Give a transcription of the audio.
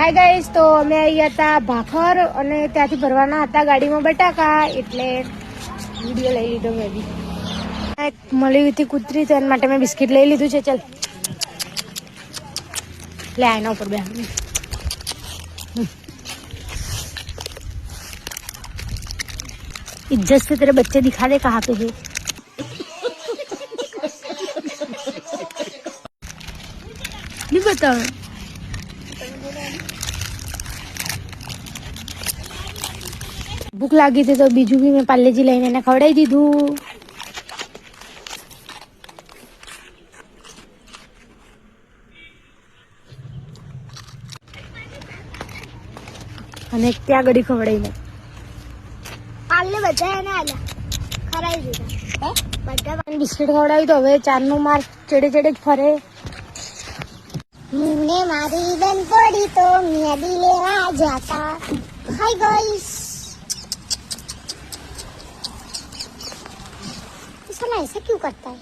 Hi guys, તો અમે અહીંયા હતા ભાખર અને ત્યાંથી ભરવાના હતા ગાડીમાં બટાકા, એટલે વિડીયો લઈ લીધો મેં બી. એક મળી હતી કૂતરી, તો એના માટે મેં બિસ્કિટ લઈ લીધું છે. ચાલ લે આના ઉપર બે. इज्जत से तेरे बच्चे दिखा दे कहाँ पे है. नहीं बता. भूख लागी थी तो बीजू भी मैं पार्लेजी लઈને એને ખવડાવી દીધું. અને ત્યાં ગડી ખવડાવીને પાર્લે બધા એને આલ્યા ખરાઈ દીધા. બધા બિસ્કિટ ખવડાવી તો હવે ચારનો માર ચડે ચડે જ ફરે. મને મારી બેન પડી તો મેદી લેવા જાતા. હાય ગાઈસ, साला ऐसा क्यों करता है?